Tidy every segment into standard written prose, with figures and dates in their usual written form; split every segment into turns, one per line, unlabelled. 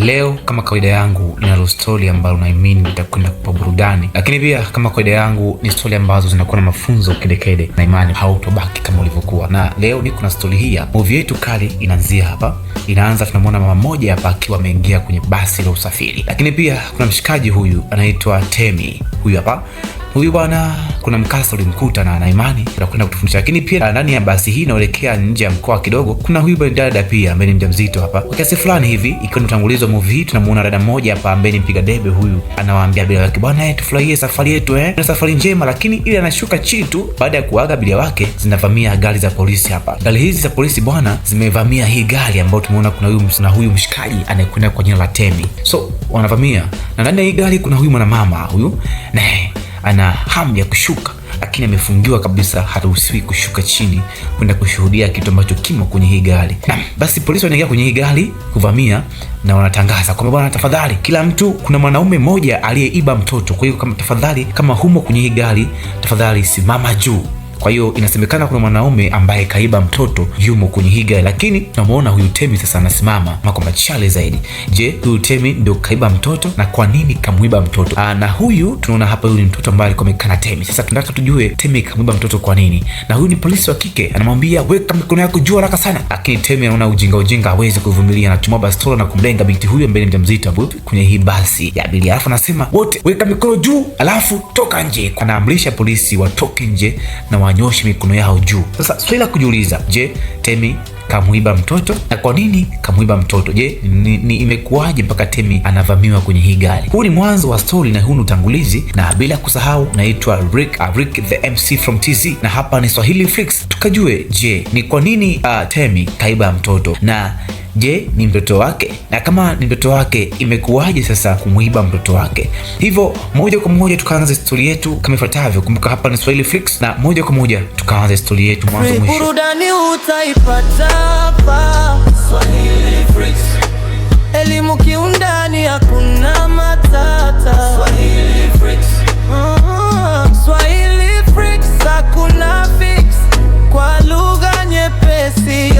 Leo kama kawaida yangu nina story ambayo naamini itakwenda kupa burudani, lakini pia kama kawaida yangu ni story ambazo zinakuwa na mafunzo kedekede na imani hautobaki kama ulivyokuwa. Na leo niko na story hii. Movie yetu kali inaanzia hapa. Inaanza tunamwona mama mmoja hapa akiwa ameingia kwenye basi la usafiri, lakini pia kuna mshikaji huyu anaitwa Temi. Huyu bwana kuna mkasa ulimkuta na imani anakwenda kutufundisha. Lakini pia ndani ya basi hii inaelekea nje ya mkoa kidogo, kuna huyu dada pia ambaye ni mjamzito hapa kwa kiasi fulani hivi. Ikiwa ni utangulizi wa movie hii, tunamuona dada mmoja hapa ambaye ni mpiga debe. Huyu anawaambia abiria wake, bwana tufurahie safari yetu na safari njema. Lakini ile anashuka chini tu baada ya kuaga abiria wake, zinavamia gari za polisi hapa. Gari hizi za polisi bwana zimevamia hii gari ambayo tumeona kuna huyu mshikaji anayekwenda kwa jina la Temi. So wanavamia na ndani ya hii gari kuna huyu mwanamama huyu naye ana hamu ya kushuka, lakini amefungiwa kabisa, haruhusiwi kushuka chini kwenda kushuhudia kitu ambacho kimo kwenye hii gari. Basi polisi wanaingia kwenye hii gari kuvamia na wanatangaza kwamba bwana, tafadhali kila mtu, kuna mwanaume mmoja aliyeiba mtoto, kwa hiyo kama tafadhali, kama humo kwenye hii gari, tafadhali simama juu. Kwa hiyo inasemekana kuna mwanaume ambaye kaiba mtoto yumo kwenye hii gari, lakini tunamuona huyu Temi sasa anasimama kwamba chale zaidi. Je, huyu Temi ndio kaiba mtoto na kwa nini kamuiba mtoto? Na huyu tunaona hapa, huyu ni mtoto ambaye alikuwa amekaa na Temi. Sasa tunataka tujue Temi kamuiba mtoto kwa nini, na huyu ni polisi wa kike anamwambia weka mikono yako juu haraka sana, lakini Temi anaona ujinga hawezi kuvumilia, anatumia bastola na kumlenga binti huyu ambaye ni mjamzito kwenye hii basi ya abiria. Alafu anasema wote weka mikono juu, alafu toka nje. Anaamrisha polisi watoke nje na wanyoshe mikono yao juu. Sasa swali la kujiuliza, je, Temi kamuiba mtoto? Na kwa nini kamuiba mtoto? Je, ni imekuwaje mpaka Temi anavamiwa kwenye hii gari? Huu ni mwanzo wa story na huu ni utangulizi, na bila kusahau naitwa Rick the MC from TZ, na hapa ni Swahili Flix. Tukajue, je, ni kwa nini Temi kaiba mtoto, na je, ni mtoto wake? Na kama ni mtoto wake, imekuwaje sasa kumuiba mtoto wake? Hivyo moja kwa moja tukaanza story yetu kama ifuatavyo. Kumbuka hapa ni Swahili Flix, na moja kwa moja tukaanza story yetu mwanzo mwisho.
Burudani utaipata hapa Swahili Flix. Elimu kiundani, hakuna matata. Swahili Flix. Swahili Flix, hakuna fix kwa lugha nyepesi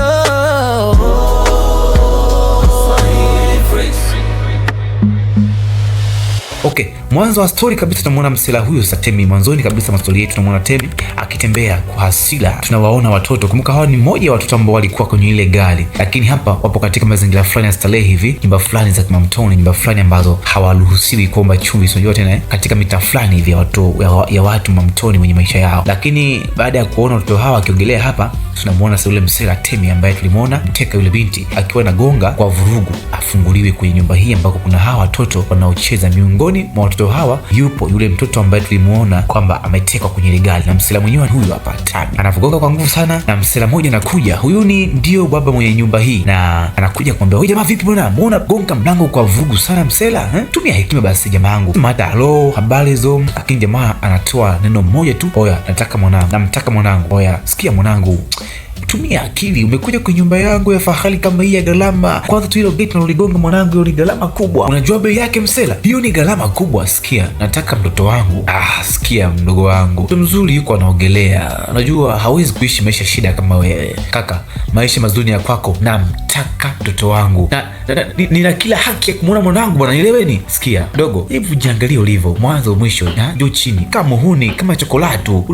Okay, mwanzo wa story kabisa tunamuona msela huyu sasa Temi. Mwanzoni kabisa story yetu tunamuona Temi akitembea kwa hasira. Tunawaona watoto. Kumbuka hawa ni mmoja wa watoto ambao walikuwa kwenye ile gari, lakini hapa wapo katika mazingira fulani ya starehe hivi, nyumba fulani za kimamtoni, nyumba fulani ambazo hawaruhusiwi kuomba chumvi, sio tena, katika mitaa fulani hivi ya watu mamtoni wenye maisha yao. Lakini baada ya kuona watoto hawa wakiogelea hapa, tunamuona sasa yule msela Temi ambaye tulimuona mteka yule binti akiwa anagonga kwa vurugu afunguliwe kwenye nyumba hii ambako kuna hawa watoto wanaocheza. Miongoni mwa watoto hawa yupo yule mtoto ambaye tulimuona kwamba ametekwa kwenye ile gari, na msela mwenyewe huyu hapa Tami anavugonga kwa nguvu sana, na msela mmoja anakuja. Huyu ndio baba mwenye nyumba hii, na anakuja kumwambia, wewe jamaa, vipi bwana, mbona gonga mlango kwa vurugu sana msela? Tumia hekima basi jamaa yangu, mada halo, habari hizo. Lakini jamaa anatoa neno moja tu, oya, namtaka mwanangu. Oya, sikia mwanangu, tumia akili. Umekuja kwenye nyumba yangu ya fahari kama hii ya gharama. Kwanza tu hilo gate unaligonga mwanangu, hiyo ni gharama kubwa. Unajua bei yake msela? Hiyo ni gharama kubwa. Sikia, nataka mtoto wangu. Sikia mdogo wangu, mtu mzuri yuko anaogelea. Unajua hawezi kuishi maisha shida kama wewe. Kaka, maisha mazuri ya kwako. Namtaka mtoto wangu. Nina kila haki ya kumuona mwanangu bwana, nieleweni. Sikia dogo, hebu jiangalie ulivyo mwanzo mwisho, juu chini, kama muhuni, kama chokolatu.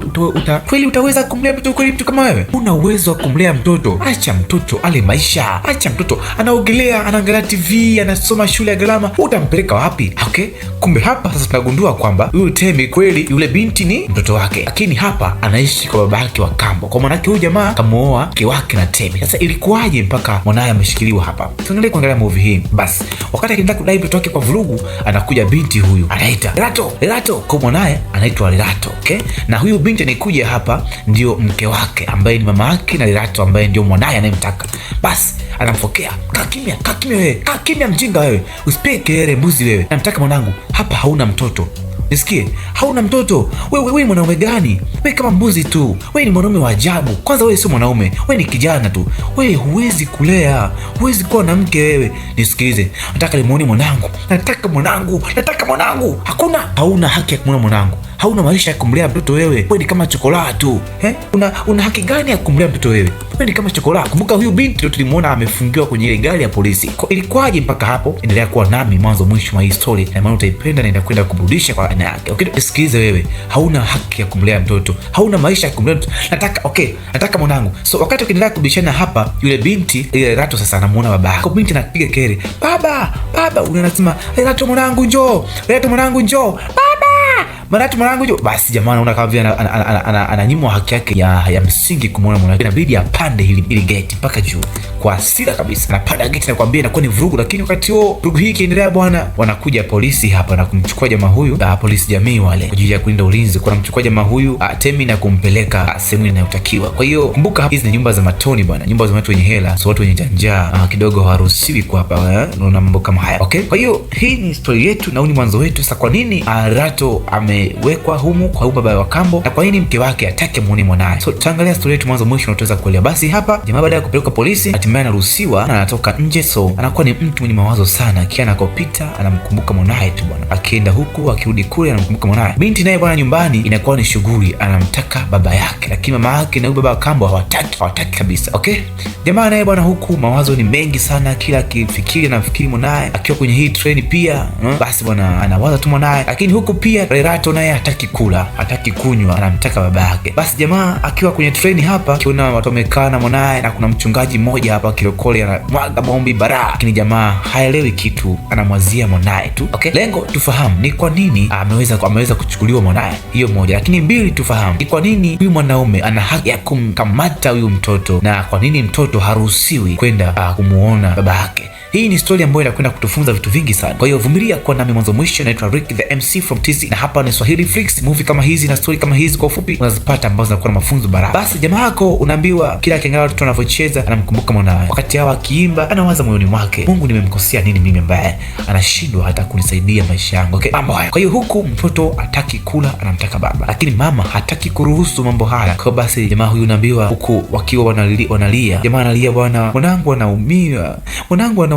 Kweli utaweza kumlea mtoto kweli? Mtu kama wewe una uwezo kumlea mtoto? Acha mtoto ale maisha, acha mtoto anaogelea, anaangalia TV, anasoma shule ya gharama. Utampeleka wapi? Okay, kumbe hapa sasa tunagundua kwamba huyu Temi kweli yule binti ni mtoto wake, lakini hapa anaishi kwa baba yake wa kambo. Kwa maana yake huyu jamaa kamuoa mke wake na Temi. Sasa ilikuwaje mpaka mwanae ameshikiliwa hapa? Tuendelee kuangalia movie hii. Basi wakati akitaka kudai mtoto wake kwa vurugu, anakuja binti huyu anaita Lerato, kwa mwanae anaitwa Lerato. Okay, na huyu binti anikuja hapa ndio mke wake ambaye ni mama yake na Lerato ambaye ndio mwanae anayemtaka. Basi anamfokea, kaa kimya wewe, kaa kimya mjinga wewe, usipige kelele mbuzi wewe, namtaka mwanangu. Hapa hauna mtoto, nisikie, hauna mtoto. Wewe mwanaume gani? Wewe kama mbuzi tu. Wewe ni mwanaume wa ajabu. Kwanza wewe sio mwanaume, wewe ni kijana tu. Wewe huwezi kulea, huwezi kuwa na mke wewe. Nisikilize, nataka nimuone mwanangu, nataka mwanangu. Hauna haki ya kumuona mwanangu. hauna maisha ya kumlea mtoto wewe. Wewe ni kama chokolaa tu. Una haki gani ya kumlea mtoto wewe? Wewe ni kama chokolaa. Kumbuka huyu binti ndio tulimuona amefungiwa kwenye ile gari ya polisi. Ilikuwaje mpaka hapo? Endelea kuwa nami mwanzo mwisho wa hii story, na maana utaipenda na itakwenda kuburudisha kwa aina yake. Okay, sikiliza wewe. Hauna haki ya kumlea mtoto. Hauna maisha ya kumlea mtoto. Nataka mwanangu. So wakati ukiendelea kubishana hapa, yule binti ile Rato sasa anamuona baba yake. Binti anapiga kelele, "Baba, unasema, Rato mwanangu njoo. Rato mwanangu njoo. Baba, mwanangu njoo." Basi jamaa anaona kama vile ananyimwa haki yake ya msingi kumuona mwanangu. Inabidi apande hili gate mpaka juu. Kwa hasira kabisa. Anapanda gate na kuambia inakuwa ni vurugu, lakini wakati huo vurugu hii ikiendelea bwana, wanakuja polisi hapa na kumchukua jamaa huyu, polisi jamii wale kwa ajili ya kulinda ulinzi. Kwa kumchukua jamaa huyu Temi na kumpeleka sehemu inayotakiwa. Kwa hiyo kumbuka hizi ni nyumba za matoni bwana, nyumba za watu wenye hela, so watu wenye njaa kidogo hawaruhusiwi kwa hapa, unaona mambo kama haya. Okay? Kwa hiyo hii ni story yetu na huu ni mwanzo wetu. Sasa kwa nini Rato amewekwa humu kwa baba wa kambo, na kwa nini mke wake hataki muone mwanae? So tutaangalia story yetu mwanzo mwisho na utaweza kuelewa. Basi hapa jamaa baada ya kupeleka polisi hatimaye anaruhusiwa na anatoka nje. So anakuwa ni mtu mwenye mawazo sana, kila anakopita anamkumbuka mwanae tu bwana, akienda huku akirudi kule anamkumbuka mwanae. Binti naye bwana nyumbani inakuwa ni shughuli, anamtaka baba yake, lakini mama yake na baba wa kambo hawataki kabisa. Okay, jamaa naye bwana huku mawazo ni mengi sana, kila akifikiri anafikiri mwanae. Akiwa kwenye hii treni pia basi bwana anawaza tu mwanae, lakini huku pia Rato naye hataki kula, hataki kunywa, anamtaka baba yake. Basi jamaa akiwa kwenye treni hapa, akiona watu wamekaa na mwanae na kuna mchungaji mmoja hapa kirokole anamwaga maombi bara, lakini jamaa haelewi kitu, anamwazia mwanae tu. Okay, lengo tufahamu ni kwa nini ameweza kuchukuliwa mwanae, hiyo moja. Lakini mbili, tufahamu ni kwa nini huyu mwanaume ana haki ya kumkamata huyu mtoto na kwa nini mtoto haruhusiwi kwenda kumuona baba yake. Hii ni story ambayo inakwenda kutufunza vitu vingi sana. Kwa hiyo vumilia kwa nami mwanzo mwisho. Naitwa Rick the MC from TZ na hapa ni Swahili Flix. Movie kama hizi na story kama hizi kwa ufupi unazipata ambazo zinakuwa na mafunzo barabara. Basi jamaa yako unaambiwa kila akiangalia watoto wanavyocheza anamkumbuka mwanae. Wakati hao akiimba anawaza moyoni mwake, Mungu nimemkosea nini mimi ambaye anashindwa hata kunisaidia maisha yangu. Okay, mambo haya. Kwa hiyo huku mtoto hataki kula, anamtaka baba, lakini mama hataki kuruhusu mambo haya. Kwa basi jamaa huyu unaambiwa huku wakiwa wanalia. Jamaa analia, bwana mwanangu anaumia.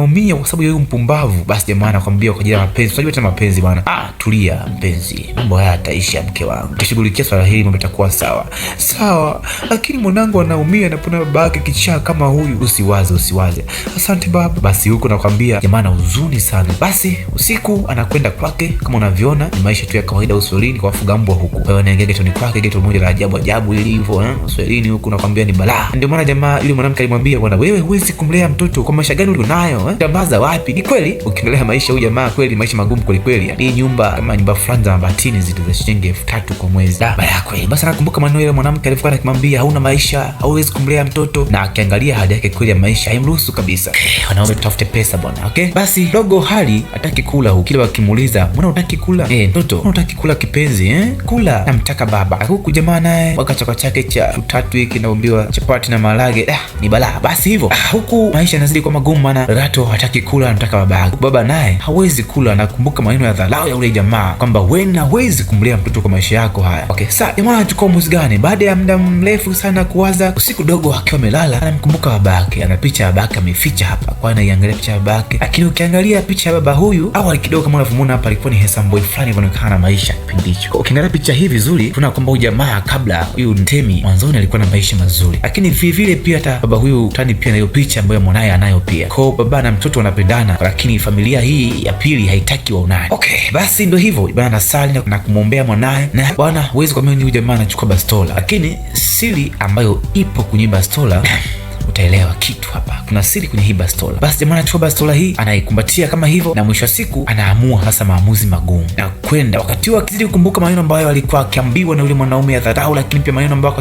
Kwa sababu yeye mpumbavu. Basi jamaa anakuambia kwa ajili ya mapenzi. Unajua tena mapenzi bwana. Tulia mpenzi. Mambo haya yataisha mke wangu. Tushughulikia swala hili, mambo yatakuwa sawa. Sawa, lakini mwanangu anaumia na pona babake kichaa kama huyu. Usiwaze. Asante baba. Basi huko nakwambia jamaa ana huzuni sana. Basi usiku anakwenda kwake, kama unavyoona ni maisha tu ya kawaida uswahilini kwa wafuga mbwa huku. Kwa hiyo anaingia getoni kwake, geto moja la ajabu ilivyo uswahilini huku nakwambia ni balaa. Ndio maana jamaa yule mwanamke alimwambia, bwana wewe huwezi kumlea mtoto kwa maisha gani ulionayo? Tambaza wapi? Ni kweli ukiendelea maisha huyu jamaa kweli maisha magumu kweli. Yaani nyumba kama nyumba fulani za mabatini zile za shilingi 3000 kwa mwezi. Baya kweli. Basi anakumbuka maneno yale mwanamke alikuwa akimwambia hauna maisha, hauwezi kumlea mtoto, na akiangalia hali yake kweli ya maisha haimruhusu kabisa. Wanaume tutafute pesa bwana. Okay? Basi dogo hali hataki kula huko. Kile wakimuuliza, "Mbona unataki kula?" Mtoto, "Mbona unataki kula kipenzi?" Kula. Namtaka baba. Huku jamaa naye wakachakwa chake cha 3 hiki naombiwa chapati na maharage. Ni balaa. Basi hivyo. Huku maisha yanazidi kwa magumu maana Rato hataki kula, anataka baba yake. Baba naye hawezi kula, nakumbuka maneno ya dharau ya ule jamaa kwamba wewe hawezi kumlea mtoto kwa maisha yako haya. Okay, sasa jamaa anachukua uamuzi gani? Baada ya muda mrefu sana kuwaza, usiku dogo akiwa amelala anamkumbuka baba yake. Ana picha ya baba yake ameficha hapa. Kwa anaiangalia picha ya baba yake. Lakini ukiangalia picha ya baba huyu awali kidogo kama unavyomuona hapa alikuwa ni handsome boy fulani anaonekana na maisha kipindi hicho. Ukiangalia picha hii vizuri tunaona kwamba huyu jamaa kabla huyu Temi mwanzoni alikuwa na maisha mazuri. Lakini vile pia hata baba huyu tani pia na hiyo picha ambayo mwanae anayo pia. Kwa baba na mtoto wanapendana, lakini familia hii ya pili haitaki waonane. Okay, basi ndio hivyo bwana, anasali na kumwombea mwanae. Na bwana huwezi kuamini huyu jamaa anachukua bastola. Lakini siri ambayo ipo kwenye bastola utaelewa kitu hapa. Kuna siri kwenye hii bastola. Basi jamaa anachukua bastola hii, anaikumbatia kama hivyo, na mwisho wa siku anaamua sasa maamuzi magumu. Na kwenda wakati huo akizidi kukumbuka maneno ambayo alikuwa akiambiwa na yule mwanaume ya dharau, lakini pia maneno ambayo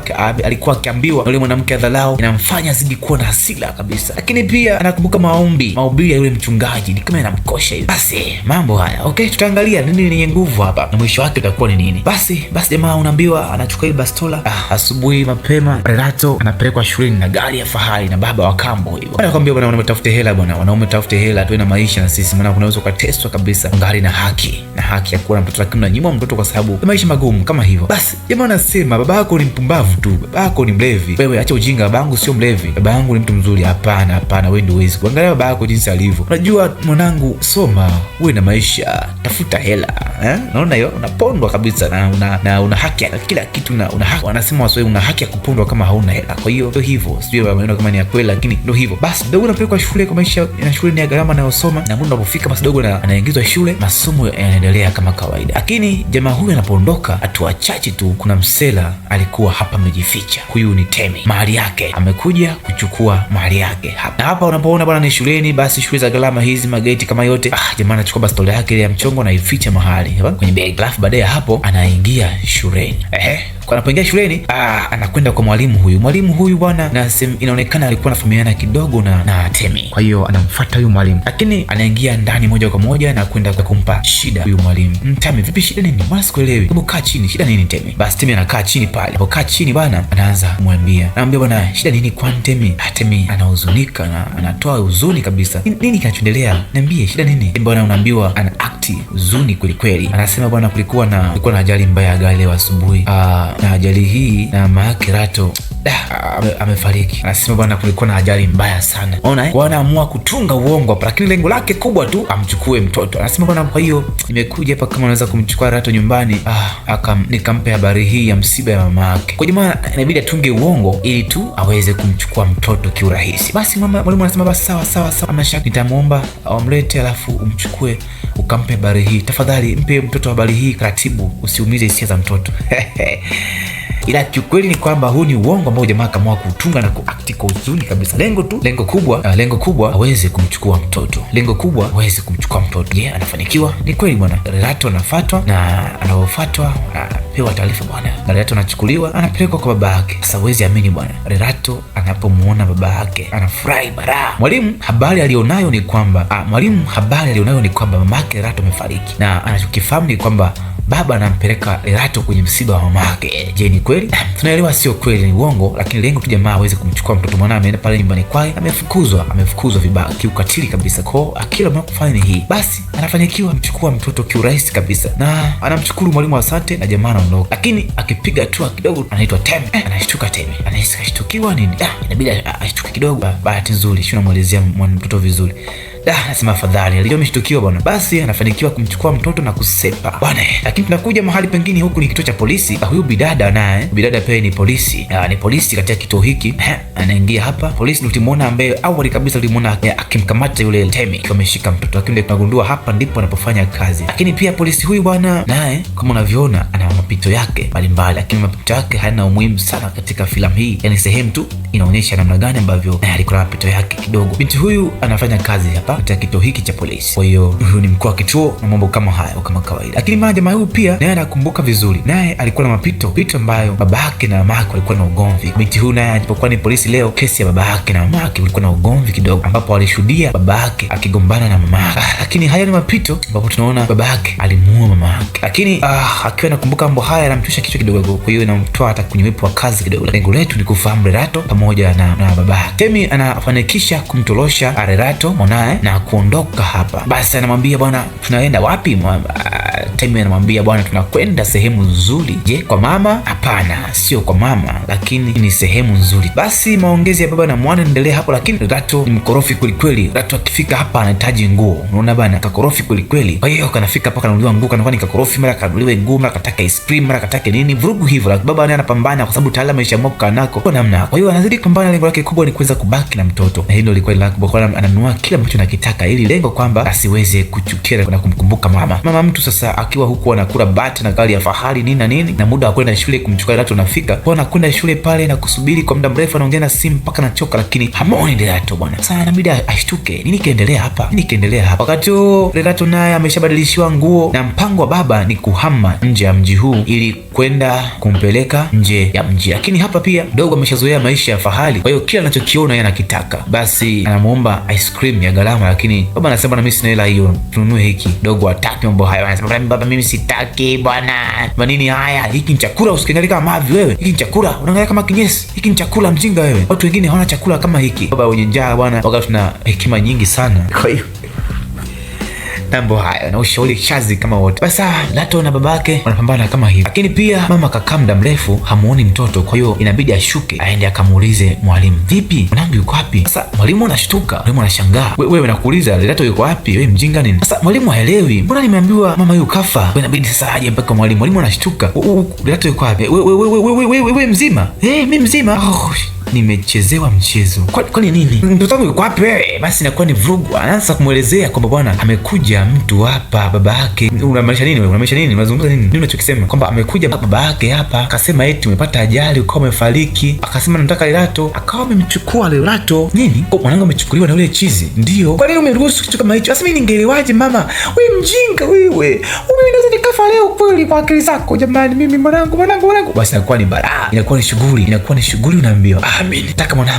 alikuwa akiambiwa na yule mwanamke ya dharau inamfanya azidi kuwa na hasira kabisa. Lakini pia anakumbuka mahubiri ya yule mchungaji, ni kama yanamkosha hivi. Basi mambo haya. Okay, tutaangalia nini yenye nguvu hapa na mwisho wake utakuwa ni nini. Basi jamaa unaambiwa anachukua ile bastola. Asubuhi mapema Rato anapelekwa shuleni na gari ya fahari. kali na baba wa kambo hivyo. Anakuambia bwana, wanaume tafute hela bwana, wanaume tafute hela tuwe na maisha na sisi, maana unaweza ukateswa kabisa ngali na haki ya kuwa na mtoto, lakini unanyima mtoto kwa sababu ya maisha magumu kama hivyo. Basi jamaa anasema baba yako ni mpumbavu tu, baba yako ni mlevi. Wewe acha ujinga, baba yangu sio mlevi, baba yangu ni mtu mzuri. Hapana, wewe ndio uwezi kuangalia baba yako jinsi alivyo. Unajua mwanangu, soma, uwe na maisha, tafuta hela. Naona hiyo unapondwa kabisa na una haki ya kila kitu, na una haki, wanasema Waswahili, una haki ya kupondwa kama hauna hela. Kwa hiyo ndio hivyo, sijui baba kama ni ya kweli, lakini ndio hivyo. Basi dogo anapelekwa shule kwa maisha, na shule ni gharama anayosoma, na muda unapofika basi dogo anaingizwa shule, masomo yanaendelea kama kawaida. Lakini jamaa huyu anapoondoka, hatua chache tu, kuna msela alikuwa hapa amejificha. Huyu ni Temi, mahali yake, amekuja kuchukua mahali yake hapa. Na hapa unapoona bwana ni shuleni, basi shule za gharama hizi, mageti kama yote, jamaa anachukua bastola yake ile ya mchongo na ificha mahali kwenye begi, alafu baadaye hapo anaingia shuleni. Kwa anapoingia shuleni, anakwenda kwa mwalimu huyu. Mwalimu huyu bwana, na inaonekana alikuwa anafahamiana kidogo na Temi. Kwa hiyo anamfuata huyu mwalimu, lakini anaingia ndani moja kwa moja na kwenda kumpa shida huyu mwalimu. Temi, vipi, shida nini? Mbona sikuelewi? Hebu kaa chini, shida nini Temi? Basi Temi anakaa chini pale. Anapokaa chini bwana, anaanza kumwambia. Anamwambia bwana, shida nini kwani Temi? Temi anahuzunika na anatoa huzuni kabisa. Nini kinachoendelea? Niambie, shida nini? Bwana unaambiwa ana akti huzuni kweli kweli. Anasema bwana, kulikuwa na ajali mbaya ya gari leo asubuhi. Na ajali hii na mama yake Rato amefariki. Anasema bwana, kulikuwa na ajali mbaya sana. Unaona, wanaamua kutunga uongo hapa, lakini lengo lake kubwa tu amchukue mtoto. Anasema bwana, kwa hiyo nimekuja hapa kama unaweza kumchukua Rato nyumbani, nikampe habari hii ya msiba ya mama yake. Kwa jamaa inabidi atunge uongo ili tu aweze kumchukua mtoto kiurahisi. Basi mwalimu anasema basi sawa, amna shaka, nitamuomba amlete, alafu umchukue ukampe habari hii. Tafadhali mpe mtoto habari hii taratibu, usiumize hisia za mtoto. Ila kiukweli ni kwamba huu ni uongo ambao jamaa akaamua kutunga na kuakti kwa huzuni kabisa. Lengo kubwa aweze kumchukua mtoto. Je, anafanikiwa? Ni kweli bwana. Rato anafuatwa, na anapofuatwa anapewa taarifa bwana. Rato anachukuliwa, anapelekwa kwa baba yake. Sasa huwezi amini bwana, Rato anapomuona baba yake anafurahi bara. Mwalimu habari alionayo ni kwamba mama yake Rato amefariki, na anachokifahamu ni kwamba baba anampeleka Rato kwenye msiba wa mamake. Je, ni kweli? Tunaelewa sio kweli, ni uongo, lakini lengo tu jamaa aweze kumchukua mtoto. Mwana ameenda pale nyumbani kwake, amefukuzwa vibaya kiukatili kabisa. Kwa akili ambayo kufanya ni hii, basi anafanikiwa kumchukua mtoto kiurahisi kabisa, na anamshukuru mwalimu asante, na jamaa anaondoka. Lakini akipiga hatua kidogo, anaitwa Temi. Anashtuka Temi, anahisi kashtukiwa nini, inabidi ashtuke kidogo. Bahati nzuri sio namuelezea mtoto vizuri. Nasema afadhali alijua ameshtukiwa bwana. Basi anafanikiwa kumchukua mtoto na kusepa bwana. Lakini tunakuja mahali pengine, huku ni kituo cha polisi. Huyu bidada naye, bidada pia ni polisi. Ni polisi katika kituo hiki. Anaingia hapa. Polisi ndio tulimuona, ambaye awali kabisa tulimuona akimkamata yule Temi akiwa ameshika mtoto, lakini tunagundua hapa ndipo anapofanya kazi. Lakini pia polisi huyu bwana naye kama unavyoona ana mapito yake mbalimbali, lakini mapito yake hayana umuhimu sana katika filamu hii. Yaani sehemu tu inaonyesha namna gani ambavyo naye alikuwa na mapito yake kidogo. Binti huyu anafanya kazi hapa katika kituo hiki cha polisi. Kwa hiyo huyu ni mkuu wa kituo na mambo kama hayo kama kawaida. Lakini mama jamaa huyu pia naye anakumbuka vizuri, naye alikuwa na mapito ambayo babake na mamake walikuwa na ugomvi. Binti huyu naye alipokuwa ni polisi leo, kesi ya babake na mamake ulikuwa na ugomvi kidogo, ambapo alishuhudia babake akigombana na mamake. Lakini haya ni mapito ambapo tunaona babake alimuua mamake. Lakini akiwa anakumbuka mambo haya anamtusha kichwa kidogo, kwa hiyo inamtoa hata kwenye uwepo wa kazi kidogo. Lengo letu ni kufahamu Rato pamoja na babake. Temi anafanikisha kumtorosha Rato mwanae na kuondoka hapa. Basi anamwambia bwana, tunaenda wapi? Temi anamwambia bwana, tunakwenda sehemu nzuri. Je, kwa mama? Hapana, sio kwa mama, lakini ni sehemu nzuri. Basi maongezi ya baba na mwana endelea hapo, lakini Rato ni mkorofi kweli kweli. Rato akifika hapa anahitaji nguo. Unaona bana, kakorofi kweli kweli. Kwa hiyo kanafika hapa kanunuliwa nguo, kanakuwa ni kakorofi, mara kanunuliwe nguo, mara kataka ice cream, mara kataka nini, vurugu hivyo. Lakini baba naye anapambana kwa sababu tayari ameshaamua kukaa nako kwa namna. Kwa hiyo anazidi kupambana, lengo lake kubwa ni kuweza kubaki na mtoto. Na hilo lilikuwa la kubwa, ananunua kila ambacho anakitaka ili lengo kwamba asiweze kuchukia na kumkumbuka mama mtu. Sasa akiwa huku anakula bati na gari ya fahari nini na nini, na muda wa kwenda shule kumchukua Rato unafika. Kwa anakwenda shule pale na kusubiri kwa muda mrefu, anaongea na simu mpaka anachoka, lakini hamuoni Rato bwana. Sasa inabidi ashtuke, nini kaendelea hapa? Wakati Rato naye ameshabadilishiwa nguo, na mpango wa baba ni kuhama nje ya mji huu ili kwenda kumpeleka nje ya mji. Lakini hapa pia dogo ameshazoea maisha ya fahari, kwa hiyo kila anachokiona yeye anakitaka. Basi anamuomba ice cream ya gharama, lakini baba anasema na mimi sina hela hiyo, tununue hiki. Dogo hataki mambo hayo, anasema baba, mimi sitaki bwana. Manini haya? Hiki ni chakula, usikiangalia kama mavi wewe. Hiki ni chakula, unaangalia kama kinyesi. Hiki ni chakula, mjinga wewe. Watu wengine hawana chakula kama hiki. Baba wenye njaa bwana, wakati tuna hekima nyingi sana. Kwa hiyo mambo haya na ushauri shazi kama wote. Basa Lato na babake wanapambana kama hivi, lakini pia mama kakaa muda mrefu hamuoni mtoto, kwa hiyo inabidi ashuke aende akamuulize mwalimu, vipi mwanangu yuko wapi? Sasa mwalimu anashtuka, mwalimu anashangaa, wewe nakuuliza Lato yuko wapi? Wewe mjinga nini? Sasa mwalimu haelewi, mbona nimeambiwa mama yuko kafa? Wewe inabidi sasa aje mpaka mwalimu. Mwalimu anashtuka, Lato yuko wapi? Wewe mzima? Mimi mzima. Nimechezewa mchezo. Kwani nini? Mtoto wangu yuko wapi wewe? Basi inakuwa ni vurugu. Anaanza kumuelezea kwamba bwana, amekuja mtu hapa, baba yake. Unamaanisha nini wewe? Unamaanisha nini? Unazungumza nini? Nini unachokisema? Kwamba amekuja baba yake hapa, akasema eti umepata ajali, ukao umefariki. Akasema nataka Lato, akawa amemchukua Lato. Nini? Kwa mwanangu amechukuliwa na yule chizi. Ndio. Kwa nini umeruhusu kitu kama hicho? Sasa mimi ningeelewaje mama? Wewe mjinga wewe. Mimi naweza nikafa leo kweli kwa akili zako. Jamani mimi mwanangu. Basi inakuwa ni balaa. Inakuwa ni shughuli unaambiwa. Mimi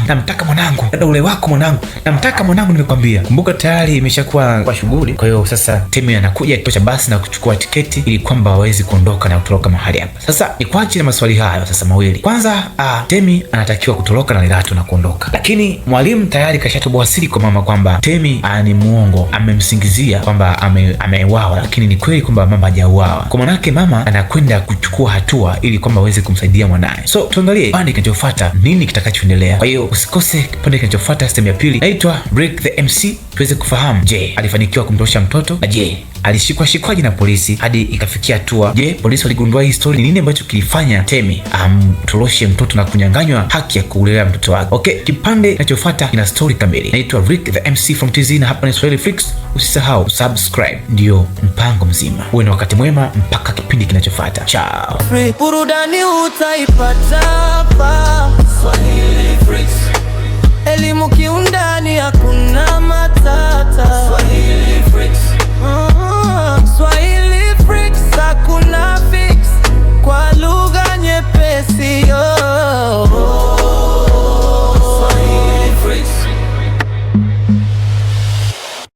namtaka mwanangu. Dada ule wako mwanangu. Namtaka mwanangu nimekwambia. Kumbuka tayari imeshakuwa kwa shughuli. Kwa hiyo sasa Temi anakuja kituo cha basi na kuchukua tiketi ili kwamba waweze kuondoka na kutoroka mahali hapa. Sasa ni kwa ajili ya maswali hayo sasa mawili. Kwanza Temi anatakiwa kutoroka na Lato na kuondoka. Lakini mwalimu tayari kashatoboa siri kwa mama kwamba Temi ni muongo. Amemsingizia kwamba ameuawa, lakini ni kweli kwamba mama hajauawa. Kwa maana yake mama anakwenda kuchukua hatua ili kwamba aweze kumsaidia mwanae. So tuangalie kipande kinachofuata nini kitakachoendelea. Kwa hiyo usikose kipande kinachofuata, sehemu ya pili. Naitwa Break the MC, tuweze kufahamu, je, alifanikiwa kumtosha mtoto? Na je, alishikwaje na polisi hadi ikafikia hatua? Je, polisi waligundua hii story? Ni nini ambacho kilifanya Temi amtoroshe mtoto na kunyang'anywa haki ya kulea mtoto wake? Okay, kipande kinachofuata kina story kamili. Naitwa Rick the MC from TZ na hapa ni Swahili Flix. Usisahau subscribe, ndio mpango mzima. Uwe na wakati mwema mpaka kipindi kinachofuata. Ciao.
Burudani utaipata hapa Swahili Flix. Elimu kiundani hakuna